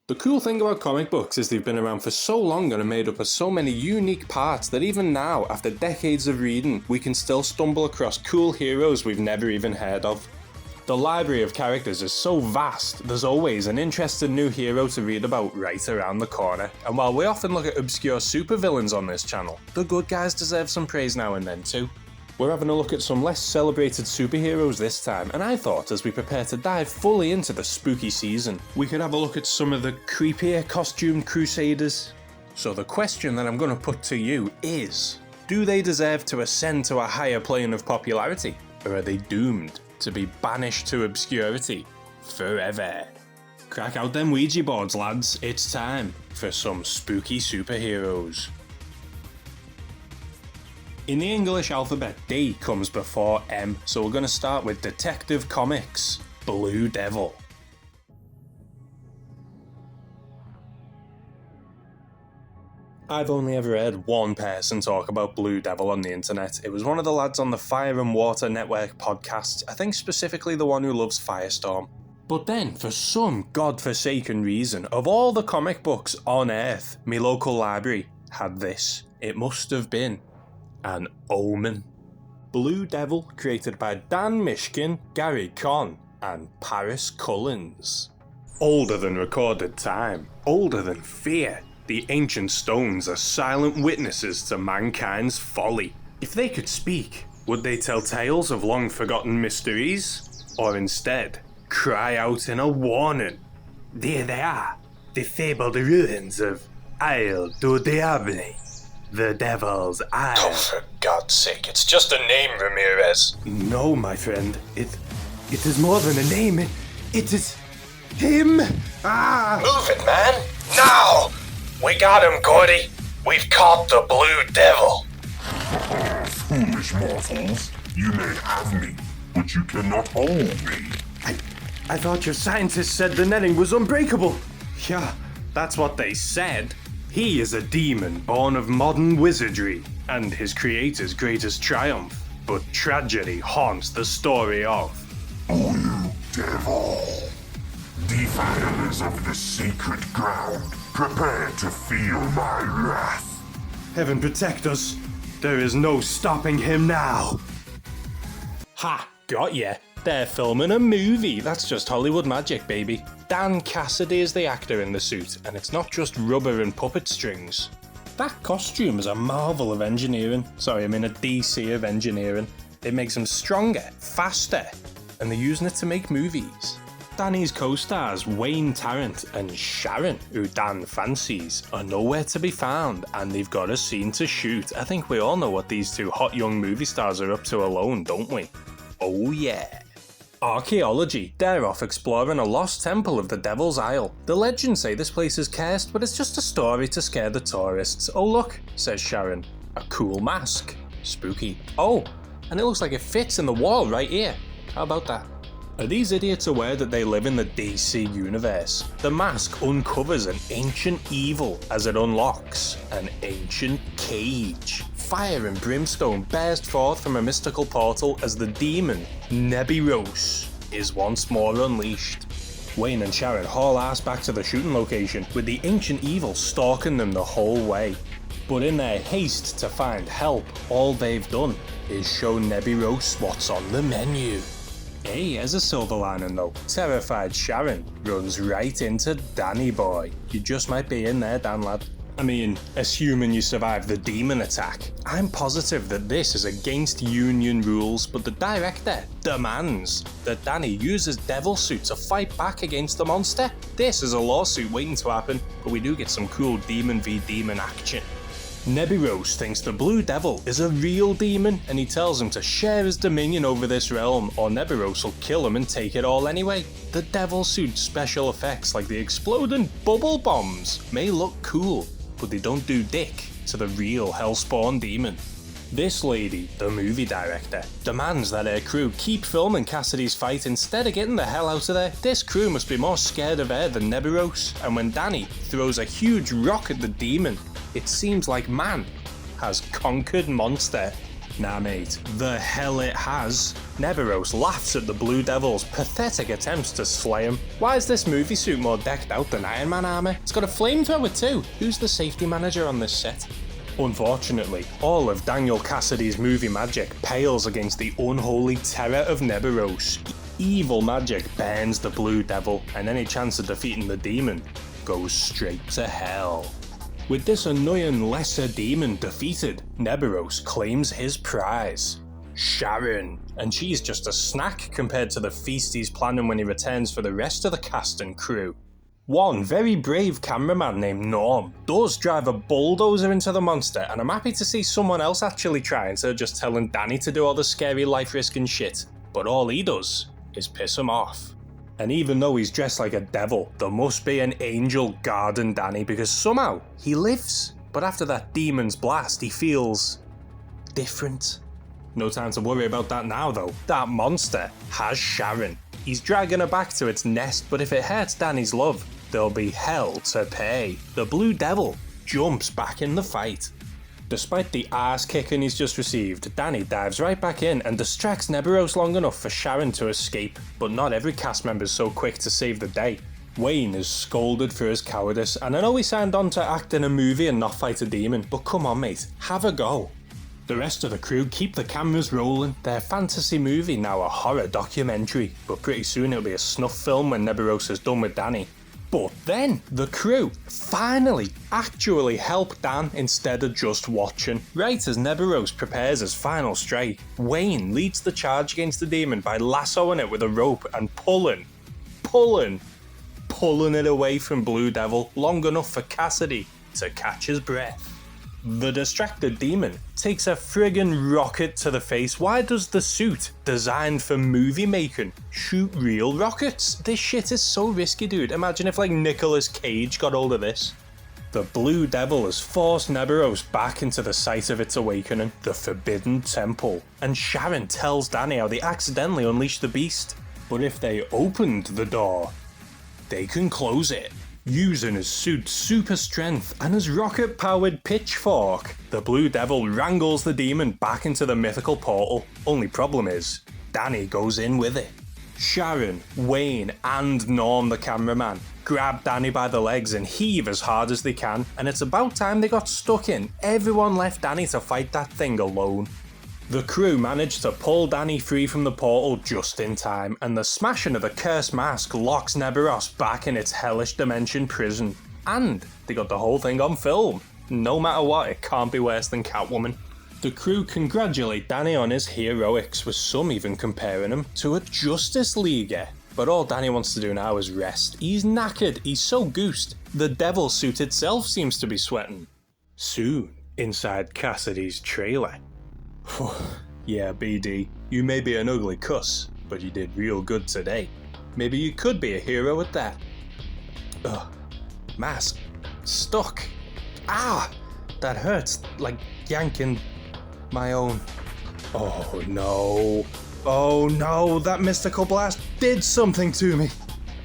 The cool thing about comic books is they've been around for so long and are made up of so many unique parts that even now, after decades of reading, we can still stumble across cool heroes we've never even heard of. The library of characters is so vast, there's always an interesting new hero to read about right around the corner, and while we often look at obscure supervillains on this channel, the good guys deserve some praise now and then too. We're having a look at some less celebrated superheroes this time, and I thought as we prepare to dive fully into the spooky season, we could have a look at some of the creepier costumed crusaders. So the question that I'm going to put to you is, do they deserve to ascend to a higher plane of popularity, or are they doomed to be banished to obscurity forever? Crack out them Ouija boards, lads, it's time for some spooky superheroes. In the English alphabet, D comes before M, so we're going to start with Detective Comics' Blue Devil. I've only ever heard one person talk about Blue Devil on the internet. It was one of the lads on the Fire and Water Network podcast, I think specifically the one who loves Firestorm. But then, for some godforsaken reason, of all the comic books on Earth, my local library had this. It must have been an omen. Blue Devil, created by Dan Mishkin, Gary Cohn, and Paris Cullins. Older than recorded time, older than fear, the ancient stones are silent witnesses to mankind's folly. If they could speak, would they tell tales of long-forgotten mysteries? Or instead, cry out in a warning? There they are, the fabled ruins of Isle du Diable. The Devil's Isle. Oh, for God's sake, it's just a name, Ramirez. No, my friend. It is more than a name. It is him. Ah! Move it, man. Now! We got him, Gordy. We've caught the Blue Devil. Foolish mortals. You may have me, but you cannot hold me. I thought your scientists said the netting was unbreakable. Yeah, that's what they said. He is a demon born of modern wizardry, and his creator's greatest triumph. But tragedy haunts the story of Blue Devil. Defilers of the sacred ground, prepare to feel my wrath. Heaven protect us. There is no stopping him now. Ha! Got ya. They're filming a movie. That's just Hollywood magic, baby. Dan Cassidy is the actor in the suit, and it's not just rubber and puppet strings. That costume is a marvel of engineering. Sorry, I mean a DC of engineering. It makes him stronger, faster, and they're using it to make movies. Danny's co-stars Wayne Tarrant and Sharon, who Dan fancies, are nowhere to be found, and they've got a scene to shoot. I think we all know what these two hot young movie stars are up to alone, don't we? Oh yeah. Archaeology. They're off exploring a lost temple of the Devil's Isle. The legends say this place is cursed, but it's just a story to scare the tourists. Oh look, says Sharon. A cool mask. Spooky. Oh, and it looks like it fits in the wall right here. How about that? Are these idiots aware that they live in the DC universe? The mask uncovers an ancient evil as it unlocks an ancient cage. Fire and brimstone burst forth from a mystical portal as the demon, Nebiros, is once more unleashed. Wayne and Sharon haul ass back to the shooting location, with the ancient evil stalking them the whole way. But in their haste to find help, all they've done is show Nebiros what's on the menu. Hey, as a silver lining though, terrified Sharon runs right into Danny boy. You just might be in there, Dan lad. I mean, assuming you survive the demon attack. I'm positive that this is against union rules, but the director demands that Danny use his devil suit to fight back against the monster. This is a lawsuit waiting to happen, but we do get some cool demon v demon action. Nebiros thinks the Blue Devil is a real demon, and he tells him to share his dominion over this realm, or Nebiros will kill him and take it all anyway. The devil suit's special effects, like the exploding bubble bombs, may look cool, but they don't do dick to the real hellspawn demon. This lady, the movie director, demands that her crew keep filming Cassidy's fight instead of getting the hell out of there. This crew must be more scared of her than Nebiros, and when Danny throws a huge rock at the demon, it seems like man has conquered monster. Nah mate, the hell it has. Neberos laughs at the Blue Devil's pathetic attempts to slay him. Why is this movie suit more decked out than Iron Man armor? It's got a flamethrower too. Who's the safety manager on this set? Unfortunately, all of Daniel Cassidy's movie magic pales against the unholy terror of Neberos. Evil magic burns the Blue Devil, and any chance of defeating the demon goes straight to hell. With this annoying lesser demon defeated, Neberos claims his prize, Sharon, and she's just a snack compared to the feast he's planning when he returns for the rest of the cast and crew. One very brave cameraman named Norm does drive a bulldozer into the monster, and I'm happy to see someone else actually try instead of just telling Danny to do all the scary life-risking shit, but all he does is piss him off. And even though he's dressed like a devil, there must be an angel guarding Danny because somehow he lives. But after that demon's blast, he feels different. No time to worry about that now though. That monster has Sharon. He's dragging her back to its nest, but if it hurts Danny's love, there'll be hell to pay. The Blue Devil jumps back in the fight. Despite the ass kicking he's just received, Danny dives right back in and distracts Neberos long enough for Sharon to escape, but not every cast member is so quick to save the day. Wayne is scolded for his cowardice, and I know he signed on to act in a movie and not fight a demon, but come on mate, have a go. The rest of the crew keep the cameras rolling, their fantasy movie now a horror documentary, but pretty soon it'll be a snuff film when Neberos is done with Danny. But then, the crew finally actually help Dan instead of just watching. Right as Neberos prepares his final strike, Wayne leads the charge against the demon by lassoing it with a rope and pulling it away from Blue Devil long enough for Cassidy to catch his breath. The distracted demon takes a friggin' rocket to the face. Why does the suit, designed for movie making, shoot real rockets? This shit is so risky, dude. Imagine if like Nicolas Cage got hold of this. The Blue Devil has forced Neberos back into the site of its awakening, the Forbidden Temple, and Sharon tells Danny how they accidentally unleashed the beast. But if they opened the door, they can close it. Using his suit's super strength and his rocket-powered pitchfork, the Blue Devil wrangles the demon back into the mythical portal. Only problem is, Danny goes in with it. Sharon, Wayne, and Norm the cameraman grab Danny by the legs and heave as hard as they can, and it's about time they got stuck in. Everyone left Danny to fight that thing alone. The crew managed to pull Danny free from the portal just in time, and the smashing of the cursed mask locks Neberos back in its hellish dimension prison. And they got the whole thing on film. No matter what, it can't be worse than Catwoman. The crew congratulate Danny on his heroics, with some even comparing him to a Justice Leaguer. But all Danny wants to do now is rest. He's knackered, he's so goosed. The devil suit itself seems to be sweating. Soon, inside Cassidy's trailer. Yeah, BD, you may be an ugly cuss, but you did real good today. Maybe you could be a hero at that. Ugh, mask, stuck. Ah, that hurts, like yanking my own. Oh no, that mystical blast did something to me.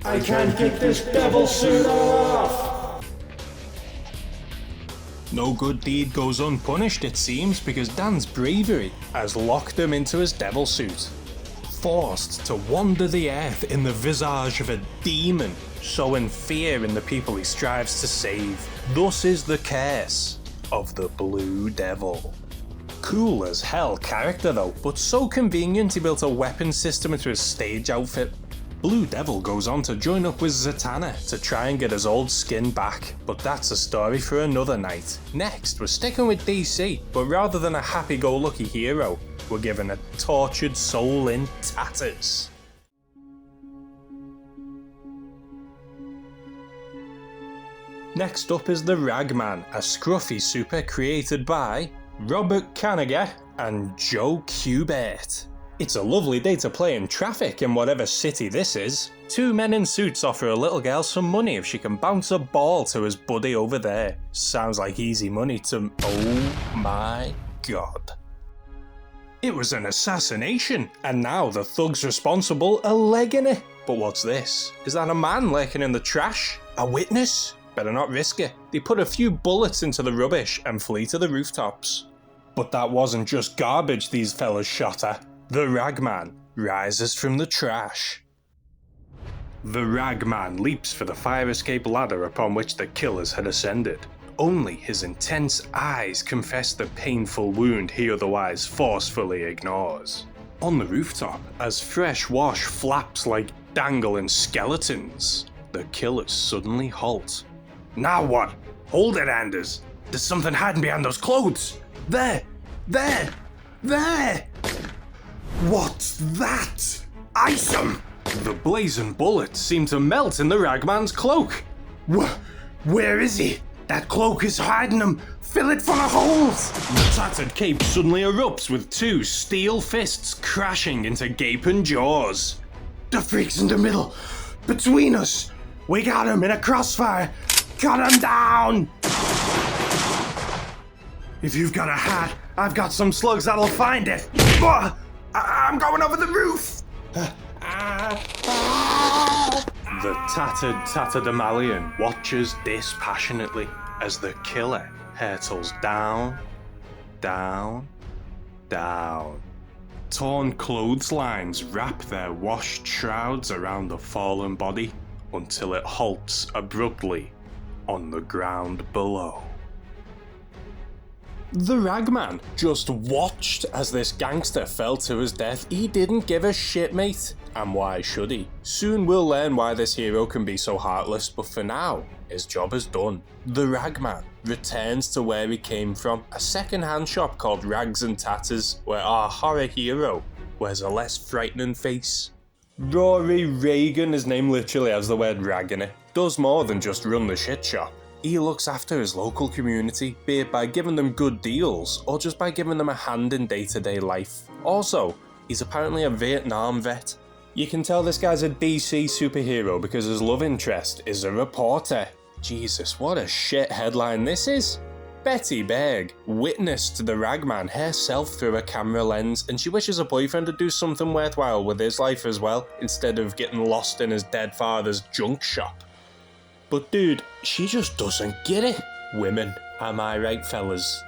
I can't get this devil suit off! No good deed goes unpunished, it seems, because Dan's bravery has locked him into his devil suit. Forced to wander the earth in the visage of a demon, sowing fear in the people he strives to save. Thus is the curse of the Blue Devil. Cool as hell character though, but so convenient he built a weapon system into his stage outfit. Blue Devil goes on to join up with Zatanna to try and get his old skin back, but that's a story for another night. Next, we're sticking with DC, but rather than a happy-go-lucky hero, we're given a tortured soul in tatters. Next up is the RAGMAN, a scruffy super created by Robert Kanigher and Joe Kubert. It's a lovely day to play in traffic in whatever city this is. Two men in suits offer a little girl some money if she can bounce a ball to his buddy over there. Sounds like easy money to... oh my god. It was an assassination, and now the thugs responsible are legging it. But what's this? Is that a man lurking in the trash? A witness? Better not risk it. They put a few bullets into the rubbish and flee to the rooftops. But that wasn't just garbage these fellas shot at. The RAGMAN rises from the trash. The RAGMAN leaps for the fire escape ladder upon which the killers had ascended. Only his intense eyes confess the painful wound he otherwise forcefully ignores. On the rooftop, as fresh wash flaps like dangling skeletons, the killers suddenly halt. Now what? Hold it, Anders. There's something hiding behind those clothes. There! What's that? Ice 'em! The blazing bullets seem to melt in the RAGMAN's cloak. Where is he? That cloak is hiding him. Fill it full of holes. The tattered cape suddenly erupts with two steel fists crashing into gaping jaws. The freak's in the middle. Between us. We got him in a crossfire. Cut him down. If you've got a hat, I've got some slugs that'll find it. I'm going over the roof. The tattered tatterdemalion watches dispassionately as the killer hurtles down, down, down. Torn clotheslines wrap their washed shrouds around the fallen body until it halts abruptly on the ground below. The RAGMAN just watched as this gangster fell to his death. He didn't give a shit, mate. And why should he? Soon we'll learn why this hero can be so heartless, but for now, his job is done. The RAGMAN returns to where he came from, a second-hand shop called Rags and Tatters, where our horror hero wears a less frightening face. Rory Reagan, his name literally has the word rag in it, does more than just run the shit shop. He looks after his local community, be it by giving them good deals or just by giving them a hand in day-to-day life. Also, he's apparently a Vietnam vet. You can tell this guy's a DC superhero because his love interest is a reporter. Jesus, what a shit headline this is. Betty Berg witnessed the RAGMAN herself through a camera lens, and she wishes her boyfriend to do something worthwhile with his life as well, instead of getting lost in his dead father's junk shop. But dude, she just doesn't get it. Women, am I right, fellas?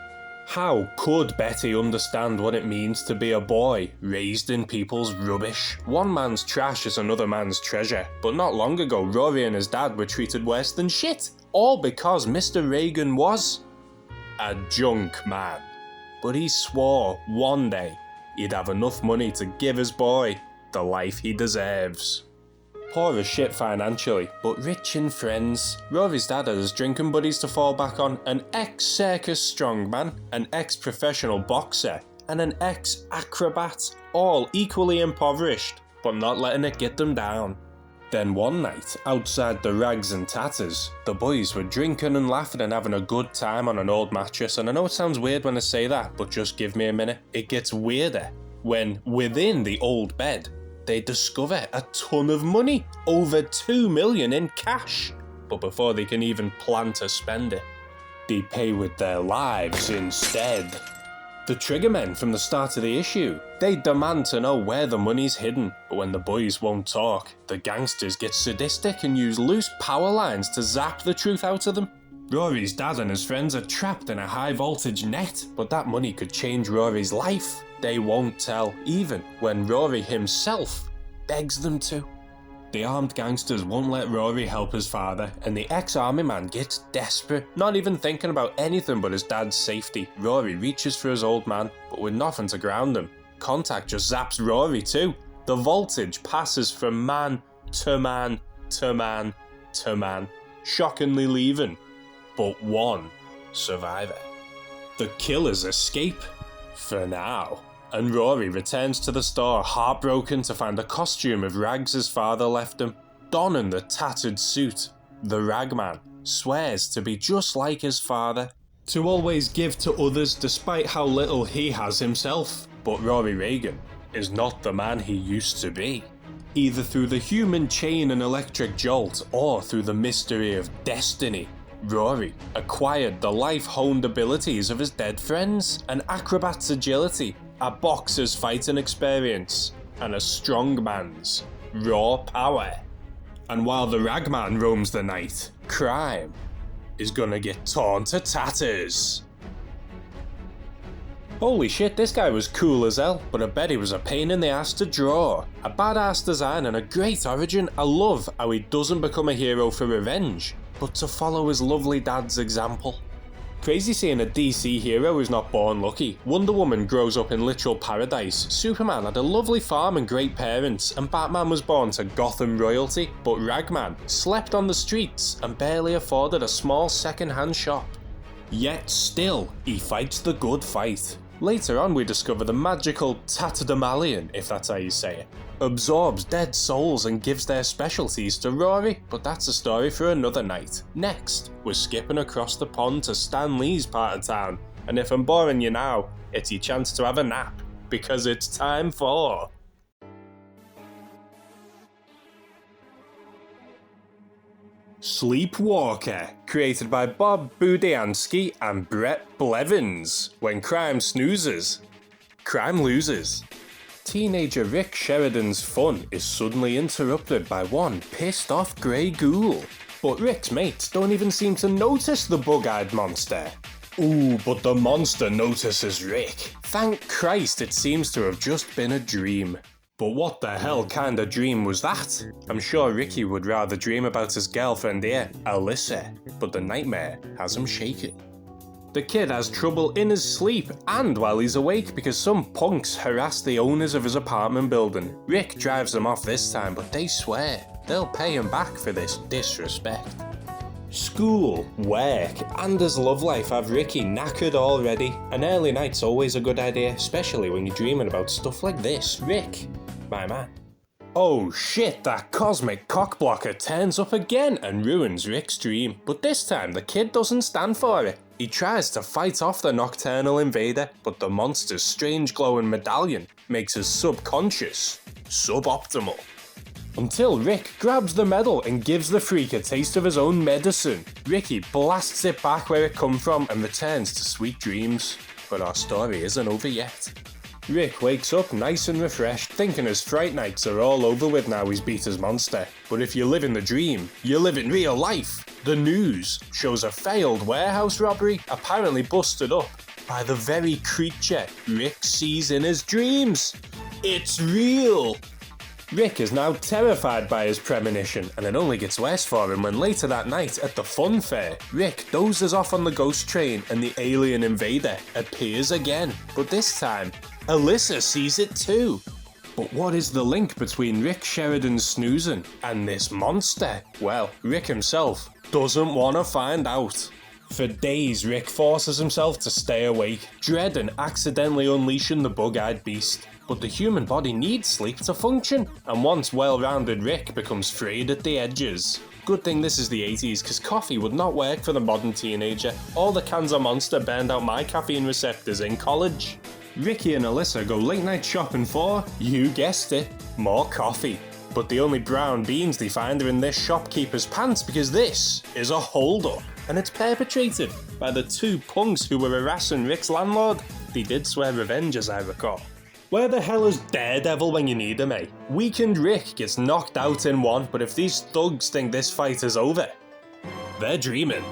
How could Betty understand what it means to be a boy raised in people's rubbish? One man's trash is another man's treasure, but not long ago Rory and his dad were treated worse than shit, all because Mr. Reagan was a junk man. But he swore one day he'd have enough money to give his boy the life he deserves. Poor as shit financially, but rich in friends. Rory's dad had his drinking buddies to fall back on, an ex-circus strongman, an ex-professional boxer, and an ex-acrobat, all equally impoverished, but not letting it get them down. Then one night, outside the Rags and Tatters, the boys were drinking and laughing and having a good time on an old mattress, and I know it sounds weird when I say that, but just give me a minute. It gets weirder when, within the old bed, they discover a ton of money, over 2 million in cash. But before they can even plan to spend it, they pay with their lives instead. The Triggermen from the start of the issue, they demand to know where the money's hidden, but when the boys won't talk, the gangsters get sadistic and use loose power lines to zap the truth out of them. Rory's dad and his friends are trapped in a high voltage net, but that money could change Rory's life. They won't tell, even when Rory himself begs them to. The armed gangsters won't let Rory help his father, and the ex-army man gets desperate, not even thinking about anything but his dad's safety. Rory reaches for his old man, but with nothing to ground him. Contact just zaps Rory too. The voltage passes from man to man to man to man, shockingly leaving but one survivor. The killers escape, for now, and Rory returns to the store heartbroken to find a costume of rags his father left him. Donning the tattered suit, the RAGMAN swears to be just like his father, to always give to others despite how little he has himself. But Rory Reagan is not the man he used to be, either through the human chain and electric jolt or through the mystery of destiny. Rory acquired the life-honed abilities of his dead friends, an acrobat's agility, a boxer's fighting experience, and a strongman's raw power. And while the RAGMAN roams the night, crime is gonna get torn to tatters. Holy shit, this guy was cool as hell, but I bet he was a pain in the ass to draw. A badass design and a great origin. I love how he doesn't become a hero for revenge, but to follow his lovely dad's example. Crazy seeing a DC hero who's not born lucky. Wonder Woman grows up in literal paradise, Superman had a lovely farm and great parents, and Batman was born to Gotham royalty, but Ragman slept on the streets and barely afforded a small second-hand shop. Yet still, he fights the good fight. Later on we discover the magical Tatterdemalion, if that's how you say it, absorbs dead souls and gives their specialties to Rory, but that's a story for another night. Next, we're skipping across the pond to Stan Lee's part of town, and if I'm boring you now, it's your chance to have a nap, because it's time for... Sleepwalker, created by Bob Budiansky and Brett Blevins. When crime snoozes, crime loses. Teenager Rick Sheridan's fun is suddenly interrupted by one pissed off grey ghoul. But Rick's mates don't even seem to notice the bug-eyed monster. Ooh, but the monster notices Rick. Thank Christ it seems to have just been a dream. But what the hell kind of dream was that? I'm sure Ricky would rather dream about his girlfriend here, Alyssa, but the nightmare has him shaken. The kid has trouble in his sleep and while he's awake because some punks harass the owners of his apartment building. Rick drives them off this time, but they swear they'll pay him back for this disrespect. School, work, and his love life have Ricky knackered already. An early night's always a good idea, especially when you're dreaming about stuff like this. Rick, my man. Oh shit, that cosmic cockblocker turns up again and ruins Rick's dream. But this time the kid doesn't stand for it. He tries to fight off the nocturnal invader, but the monster's strange glowing medallion makes his subconscious suboptimal. Until Rick grabs the medal and gives the freak a taste of his own medicine. Ricky blasts it back where it come from and returns to sweet dreams. But our story isn't over yet. Rick wakes up nice and refreshed, thinking his fright nights are all over with now he's beat his monster. But if you live in the dream, you live in real life. The news shows a failed warehouse robbery apparently busted up by the very creature Rick sees in his dreams. It's real! Rick is now terrified by his premonition, and it only gets worse for him when later that night at the fun fair, Rick dozes off on the ghost train and the alien invader appears again. But this time, Alyssa sees it too. But what is the link between Rick Sheridan's snoozing and this monster? Well, Rick himself doesn't want to find out. For days, Rick forces himself to stay awake, dreading accidentally unleashing the bug-eyed beast. But the human body needs sleep to function, and once well-rounded Rick becomes frayed at the edges. Good thing this is the 80s, because coffee would not work for the modern teenager. All the cans of Monster burned out my caffeine receptors in college. Ricky and Alyssa go late-night shopping for, you guessed it, more coffee. But the only brown beans they find are in this shopkeeper's pants because this is a hold-up. And it's perpetrated by the two punks who were harassing Rick's landlord. They did swear revenge as I recall. Where the hell is Daredevil when you need him, eh? Weakened Rick gets knocked out in one, but if these thugs think this fight is over, they're dreaming.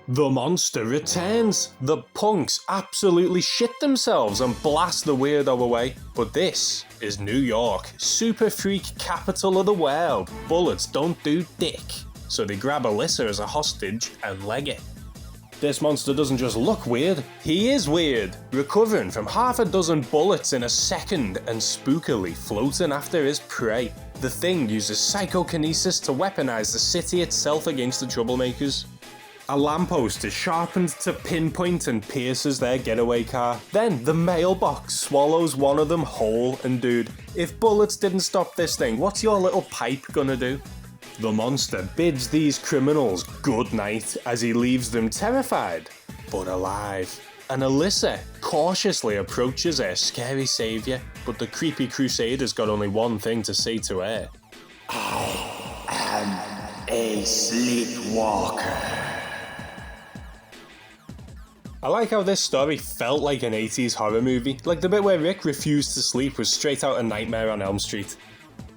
The monster returns. The punks absolutely shit themselves and blast the weirdo away. But this is New York, super freak capital of the world. Bullets don't do dick. So they grab Alyssa as a hostage and leg it. This monster doesn't just look weird, he is weird, recovering from half a dozen bullets in a second and spookily floating after his prey. The thing uses psychokinesis to weaponize the city itself against the troublemakers. A lamppost is sharpened to pinpoint and pierces their getaway car. Then the mailbox swallows one of them whole, and dude, if bullets didn't stop this thing, what's your little pipe gonna do? The monster bids these criminals good night as he leaves them terrified, but alive. And Alyssa cautiously approaches her scary savior, but the creepy crusader's got only one thing to say to her. I am a sleepwalker. I like how this story felt like an 80s horror movie, like the bit where Rick refused to sleep was straight out of Nightmare on Elm Street.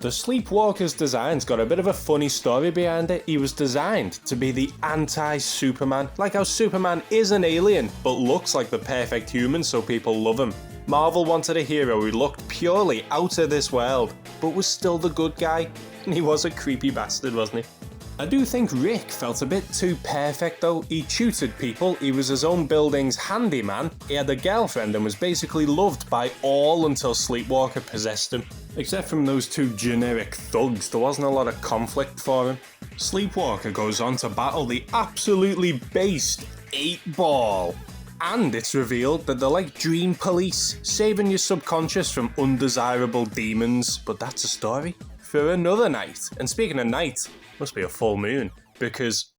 The Sleepwalker's design's got a bit of a funny story behind it. He was designed to be the anti-Superman, like how Superman is an alien, but looks like the perfect human so people love him. Marvel wanted a hero who looked purely out of this world, but was still the good guy. And he was a creepy bastard, wasn't he? I do think Rick felt a bit too perfect though. He tutored people, he was his own building's handyman, he had a girlfriend and was basically loved by all until Sleepwalker possessed him. Except from those two generic thugs, there wasn't a lot of conflict for him. Sleepwalker goes on to battle the absolutely based 8-Ball. And it's revealed that they're like dream police, saving your subconscious from undesirable demons. But that's a story for another night. And speaking of night, must be a full moon, because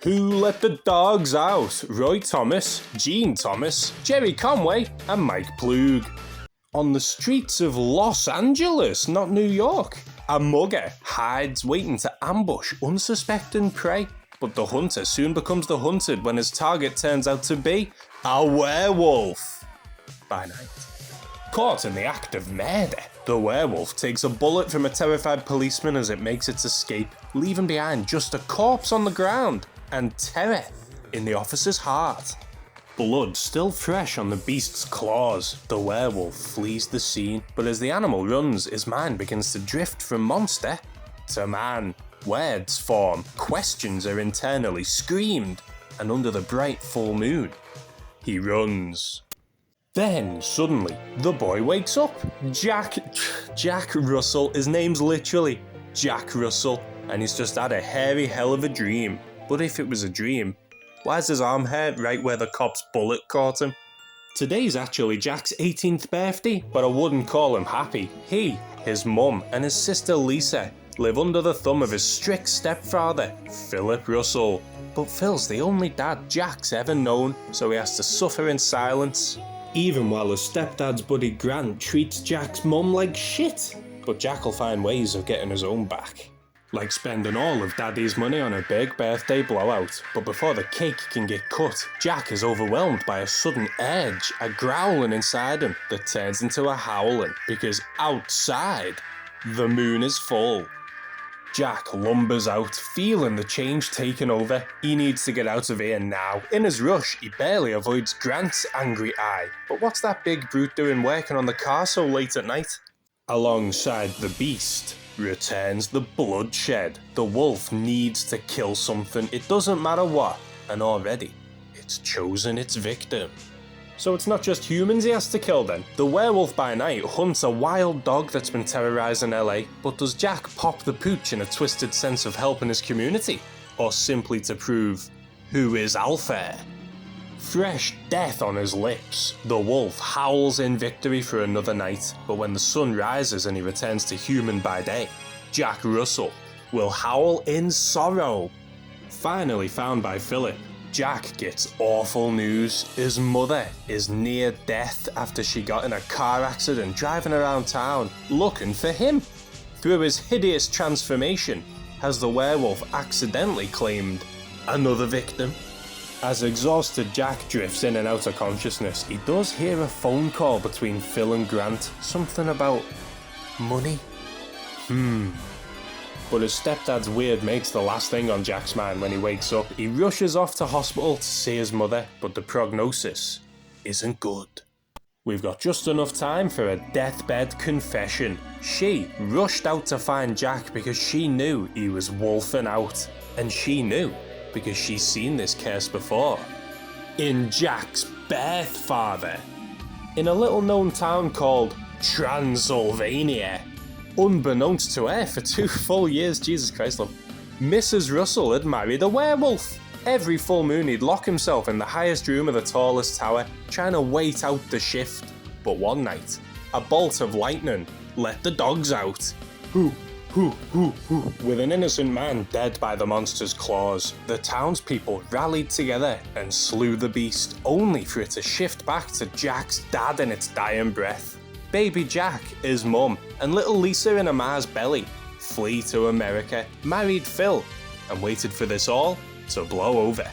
who let the dogs out? Roy Thomas, Gene Thomas, Jerry Conway, and Mike Ploog. On the streets of Los Angeles, not New York, a mugger hides waiting to ambush unsuspecting prey. But the hunter soon becomes the hunted when his target turns out to be a werewolf by night. Caught in the act of murder, the werewolf takes a bullet from a terrified policeman as it makes its escape, leaving behind just a corpse on the ground and terror in the officer's heart. Blood still fresh on the beast's claws, the werewolf flees the scene, but as the animal runs, his mind begins to drift from monster to man. Words form, questions are internally screamed, and under the bright full moon, he runs. Then, suddenly, the boy wakes up. Jack Russell, his name's literally Jack Russell, and he's just had a hairy hell of a dream. But if it was a dream, why's his arm hurt right where the cop's bullet caught him? Today's actually Jack's 18th birthday, but I wouldn't call him happy. He, his mum, and his sister Lisa live under the thumb of his strict stepfather, Philip Russell. But Phil's the only dad Jack's ever known, so he has to suffer in silence. Even while his stepdad's buddy Grant treats Jack's mum like shit. But Jack will find ways of getting his own back. Like spending all of Daddy's money on a big birthday blowout. But before the cake can get cut, Jack is overwhelmed by a sudden urge, a growling inside him that turns into a howling, because outside, the moon is full. Jack lumbers out, feeling the change taking over. He needs to get out of here now. In his rush, he barely avoids Grant's angry eye. But what's that big brute doing working on the car so late at night? Alongside the beast returns the bloodshed. The wolf needs to kill something, it doesn't matter what, and already it's chosen its victim. So it's not just humans he has to kill then. The werewolf by night hunts a wild dog that's been terrorising LA, but does Jack pop the pooch in a twisted sense of helping his community? Or simply to prove who is alpha? Fresh death on his lips, the wolf howls in victory for another night, but when the sun rises and he returns to human by day, Jack Russell will howl in sorrow. Finally found by Philip, Jack gets awful news. His mother is near death after she got in a car accident driving around town looking for him. Through his hideous transformation, has the werewolf accidentally claimed another victim? As exhausted Jack drifts in and out of consciousness, he does hear a phone call between Phil and Grant, something about money? But his stepdad's weird mate's the last thing on Jack's mind when he wakes up. He rushes off to hospital to see his mother, but the prognosis isn't good. We've got just enough time for a deathbed confession. She rushed out to find Jack because she knew he was wolfing out. And she knew because she's seen this curse before. In Jack's birth father. In a little known town called Transylvania. Unbeknownst to her for 2 full years, Jesus Christ love, Mrs. Russell had married a werewolf. Every full moon he'd lock himself in the highest room of the tallest tower, trying to wait out the shift. But one night, a bolt of lightning let the dogs out. With an innocent man dead by the monster's claws, the townspeople rallied together and slew the beast, only for it to shift back to Jack's dad in its dying breath. Baby Jack, his mum, and little Lisa in Amar's belly flee to America, married Phil, and waited for this all to blow over.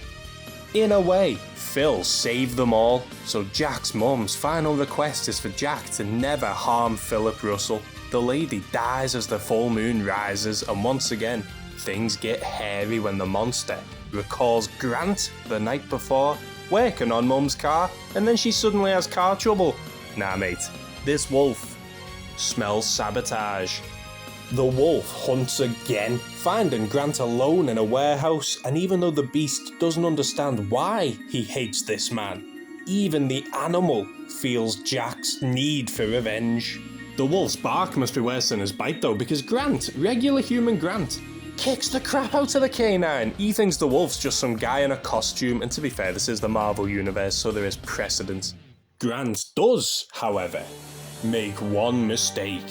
In a way, Phil saved them all, so Jack's mum's final request is for Jack to never harm Philip Russell. The lady dies as the full moon rises, and once again, things get hairy when the monster recalls Grant the night before, working on Mum's car, and then she suddenly has car trouble. Nah mate, this wolf smells sabotage. The wolf hunts again, finding Grant alone in a warehouse, and even though the beast doesn't understand why he hates this man, even the animal feels Jack's need for revenge. The wolf's bark must be worse than his bite though, because Grant, regular human Grant, kicks the crap out of the canine. He thinks the wolf's just some guy in a costume, and to be fair, this is the Marvel universe, so there is precedent. Grant does, however, make one mistake.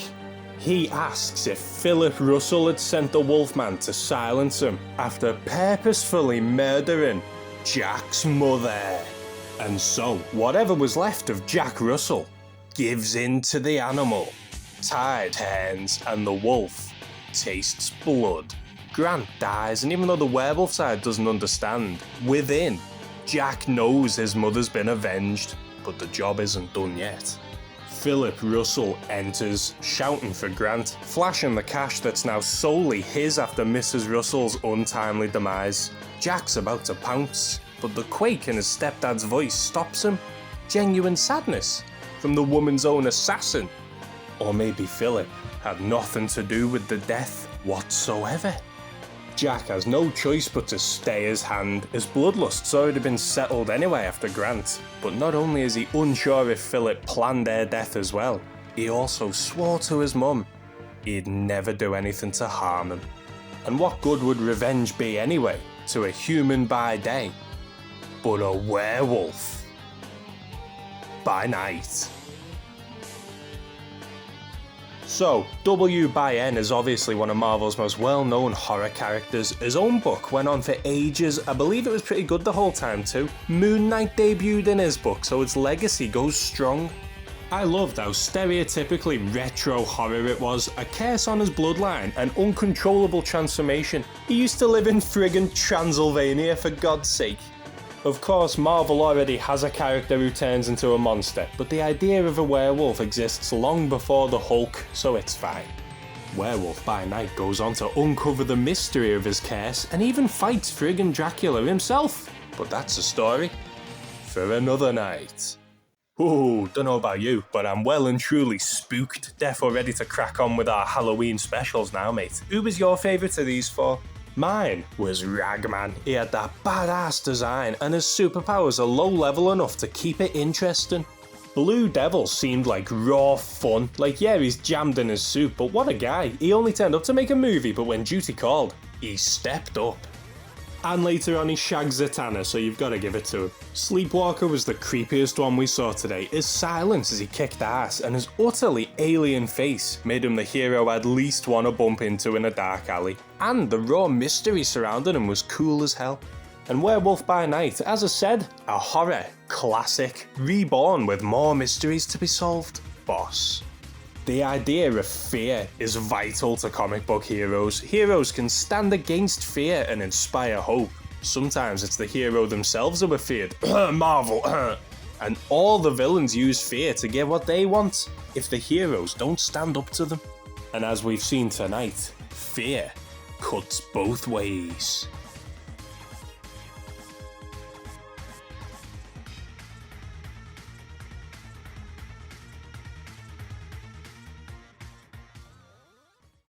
He asks if Philip Russell had sent the Wolfman to silence him after purposefully murdering Jack's mother. And so, whatever was left of Jack Russell gives in to the animal. Tide turns and the wolf tastes blood. Grant dies, and even though the werewolf side doesn't understand, within, Jack knows his mother's been avenged, but the job isn't done yet. Philip Russell enters, shouting for Grant, flashing the cash that's now solely his after Mrs. Russell's untimely demise. Jack's about to pounce, but the quake in his stepdad's voice stops him. Genuine sadness from the woman's own assassin. Or maybe Philip had nothing to do with the death whatsoever. Jack has no choice but to stay his hand. His bloodlust's already been settled anyway after Grant, but not only is he unsure if Philip planned their death as well, he also swore to his mum he'd never do anything to harm him. And what good would revenge be anyway to a human by day, but a werewolf by night? So, W by N is obviously one of Marvel's most well-known horror characters. His own book went on for ages. I believe it was pretty good the whole time too. Moon Knight debuted in his book, so its legacy goes strong. I loved how stereotypically retro horror it was, a curse on his bloodline, an uncontrollable transformation. He used to live in friggin' Transylvania, for God's sake. Of course, Marvel already has a character who turns into a monster, but the idea of a werewolf exists long before the Hulk, so it's fine. Werewolf by Night goes on to uncover the mystery of his curse and even fights friggin' Dracula himself. But that's a story for another night. Ooh, don't know about you, but I'm well and truly spooked, therefore ready to crack on with our Halloween specials now, mate. Who was your favourite of these four? Mine was Ragman. He had that badass design, and his superpowers are low level enough to keep it interesting. Blue Devil seemed like raw fun. Like, yeah, he's jammed in his suit, but what a guy. He only turned up to make a movie, but when duty called, he stepped up. And later on he shags Zatanna, so you've got to give it to him. Sleepwalker was the creepiest one we saw today. His silence as he kicked ass and his utterly alien face made him the hero I'd least want to bump into in a dark alley. And the raw mystery surrounding him was cool as hell. And Werewolf by Night, as I said, a horror classic, reborn with more mysteries to be solved. Boss. The idea of fear is vital to comic book heroes. Heroes can stand against fear and inspire hope. Sometimes it's the hero themselves who are feared. Marvel. And all the villains use fear to get what they want if the heroes don't stand up to them. And as we've seen tonight, fear cuts both ways.